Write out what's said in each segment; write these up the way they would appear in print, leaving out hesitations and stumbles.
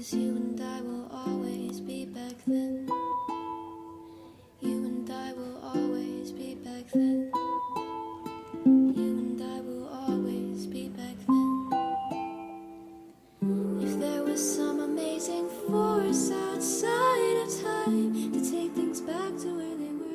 'cause you and I will always be back then. You and I will always be back then. You and I will always be back then. If there was some amazing force outside of time to take things back to where they were.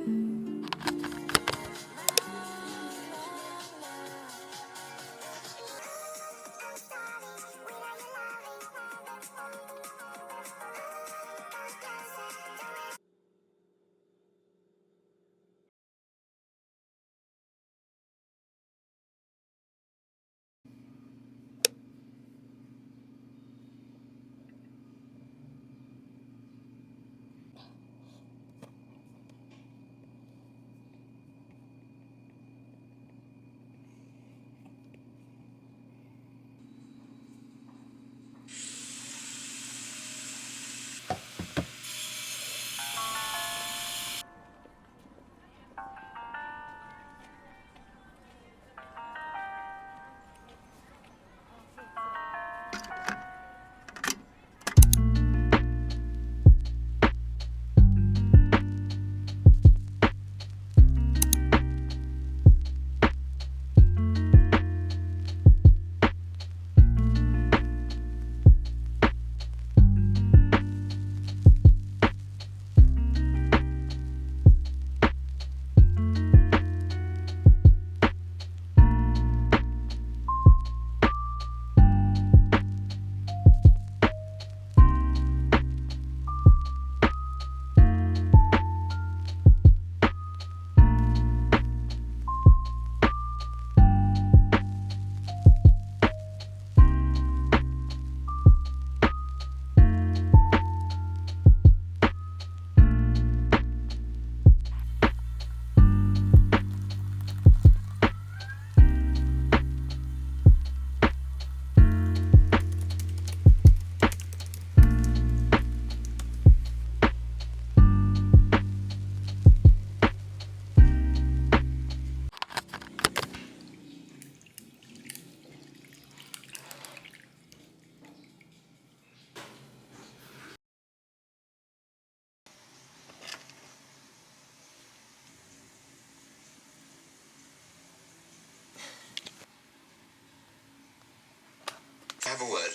Have a word.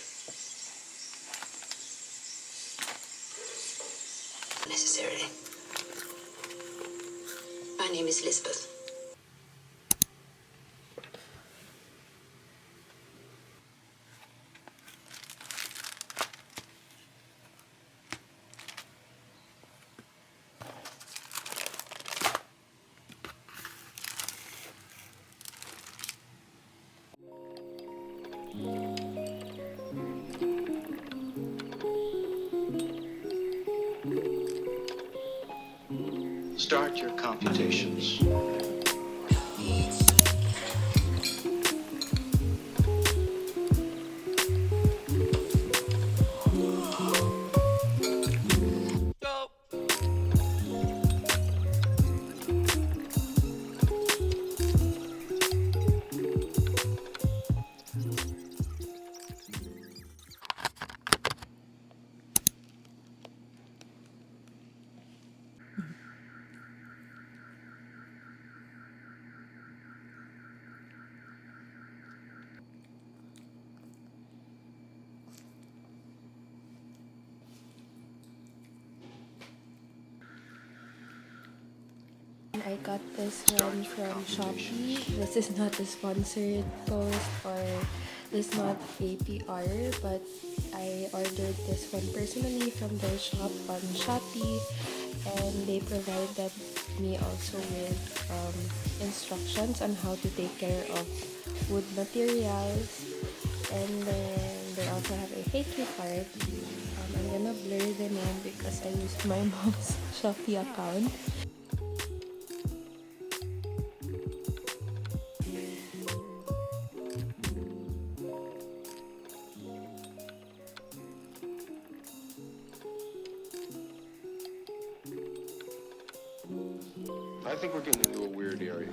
Necessarily. My name is Elizabeth. Start your computations. I got this one from Shopee. This is not a sponsored post or this is not APR, but I ordered this one personally from their shop on Shopee, and they provided me also with instructions on how to take care of wood materials, and then they also have a Patreon card. I'm gonna blur the name because I used my mom's Shopee account. I think we're getting into a weird area.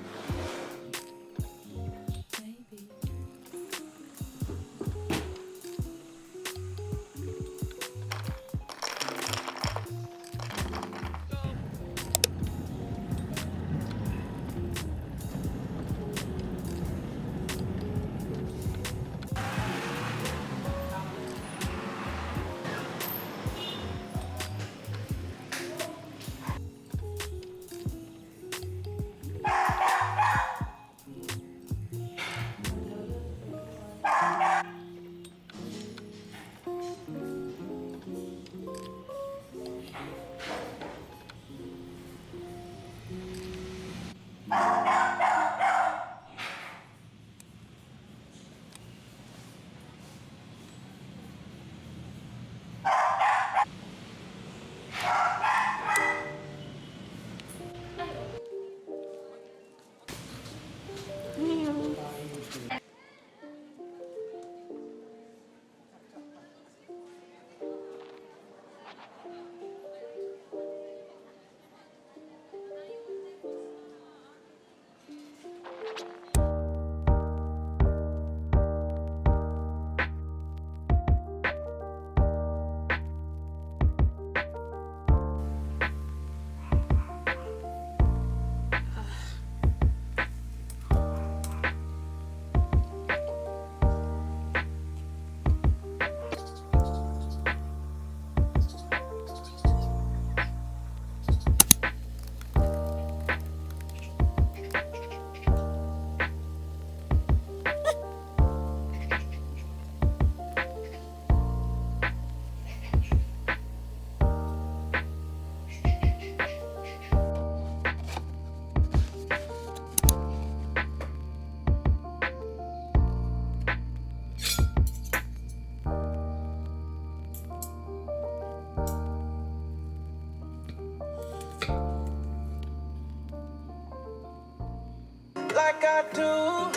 like I do.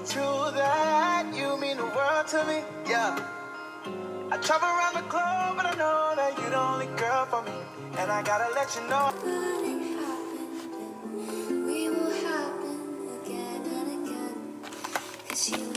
True that you mean the world to me, yeah. I travel around the globe, but I know that you're the only girl for me. And I gotta let you know. We will happen again and again. 'Cause you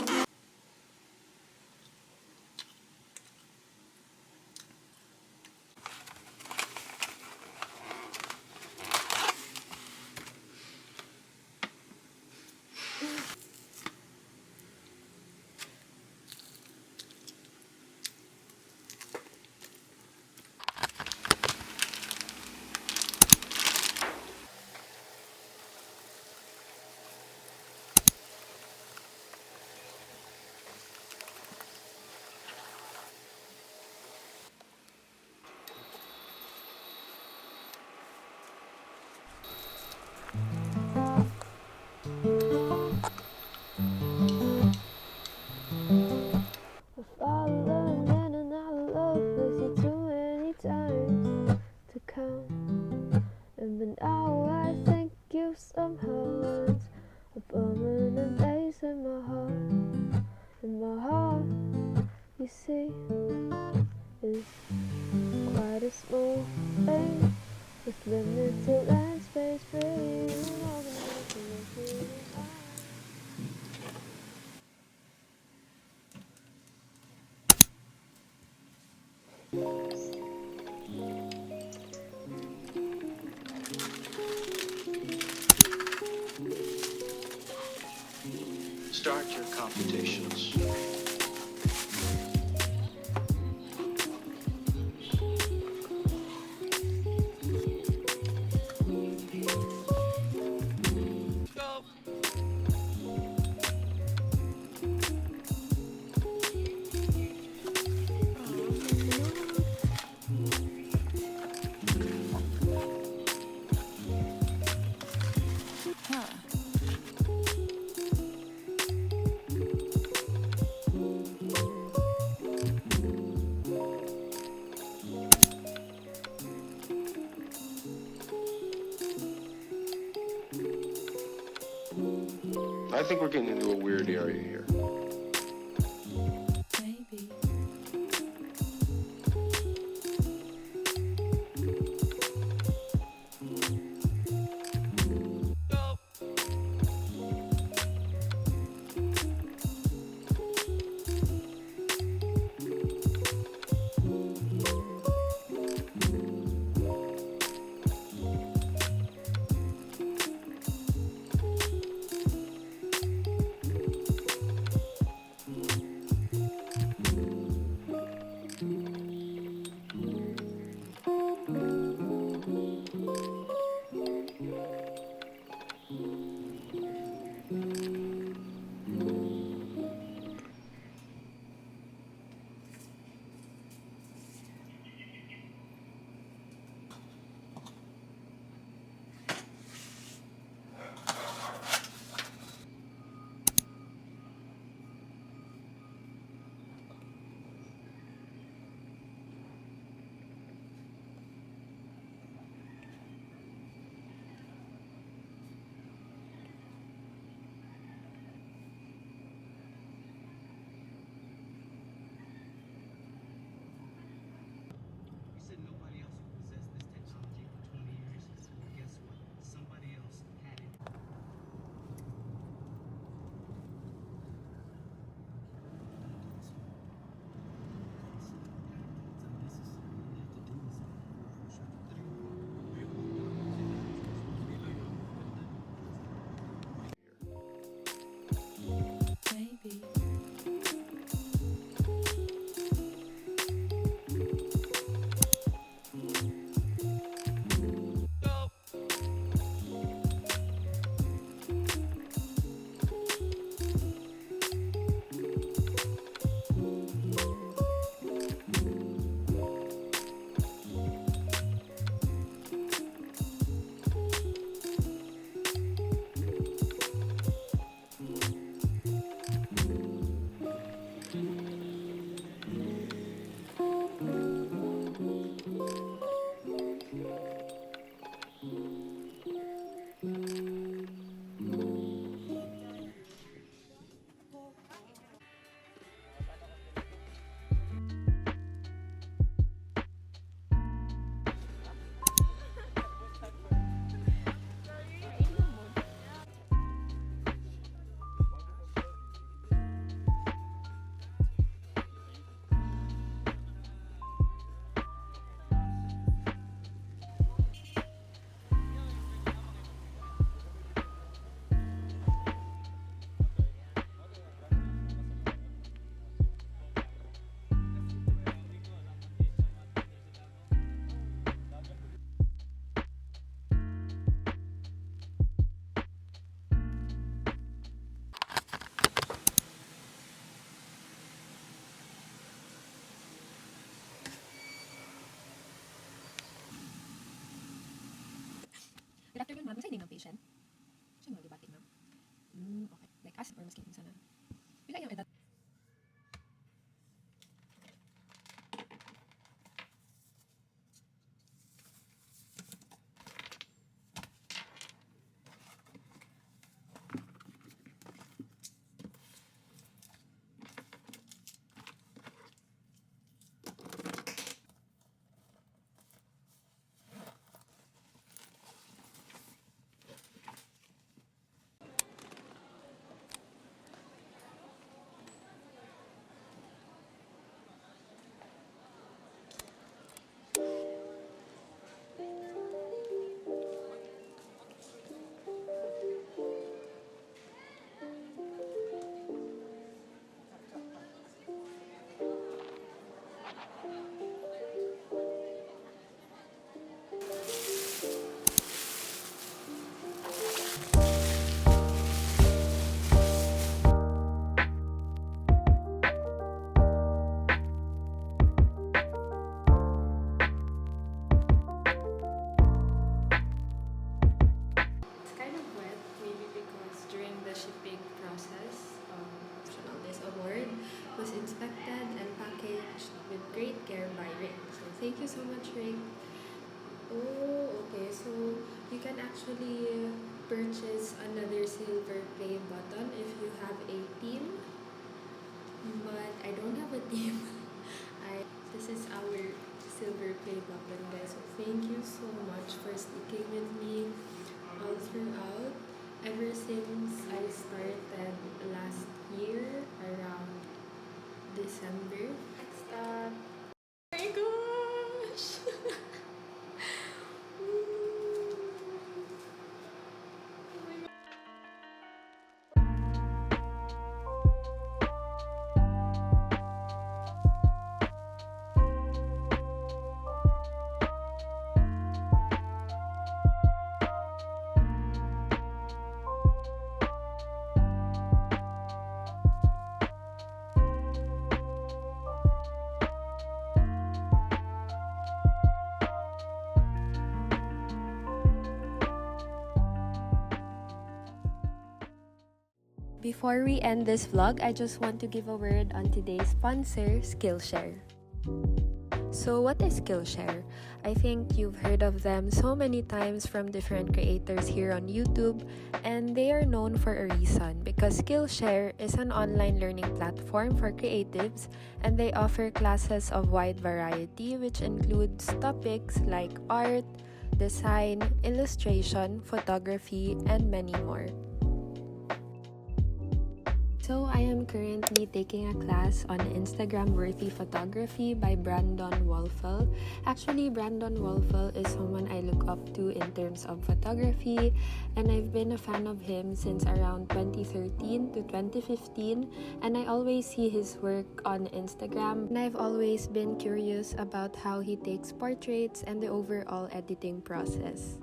fallen in and out of love with you too many times to count. And but now I think you somehow want a permanent place in my heart. In my heart, you see, is quite a small thing with limited land space free. Start your computations. I think we're getting into a weird area here. maybe. Good afternoon, ma'am. Ano sa name ng patient? Siya mga dibating, ma'am. Okay. Like, as or masking sana. Bila yung edad. Was inspected and packaged with great care by Rick. So thank you so much, Rick. Oh, okay. So you can actually purchase another silver play button if you have a team. But I don't have a team. This is our silver play button, guys. So thank you so much for sticking with me all throughout. Ever since I started last year around December. Next up. Oh my gosh! Before we end this vlog, I just want to give a word on today's sponsor, Skillshare. So what is Skillshare? I think you've heard of them so many times from different creators here on YouTube, and they are known for a reason because Skillshare is an online learning platform for creatives, and they offer classes of wide variety which includes topics like art, design, illustration, photography, and many more. So I am currently taking a class on Instagram-worthy photography by Brandon Wolfel. Actually, Brandon Wolfel is someone I look up to in terms of photography, and I've been a fan of him since around 2013 to 2015, and I always see his work on Instagram, and I've always been curious about how he takes portraits and the overall editing process.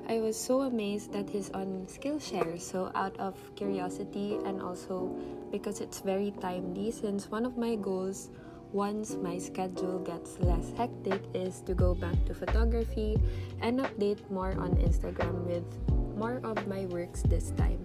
I was so amazed that he's on Skillshare, so out of curiosity and also because it's very timely, since one of my goals once my schedule gets less hectic is to go back to photography and update more on Instagram with more of my works this time.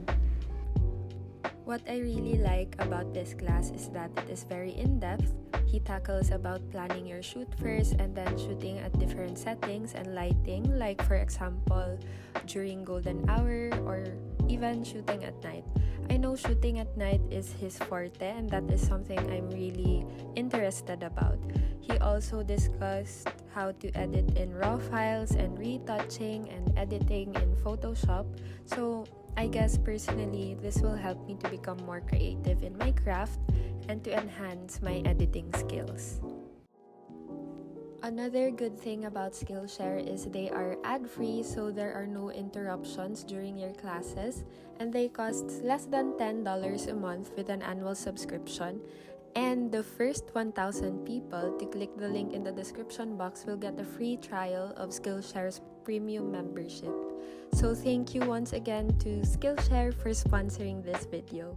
What I really like about this class is that it is very in-depth. He tackles about planning your shoot first and then shooting at different settings and lighting, like for example, during golden hour or even shooting at night. I know shooting at night is his forte, and that is something I'm really interested about. He also discussed how to edit in RAW files and retouching and editing in Photoshop. So I guess personally, this will help me to become more creative in my craft and to enhance my editing skills. Another good thing about Skillshare is they are ad-free, so there are no interruptions during your classes, and they cost less than $10 a month with an annual subscription. And the first 1,000 people to click the link in the description box will get a free trial of Skillshare's premium membership. So thank you once again to Skillshare for sponsoring this video.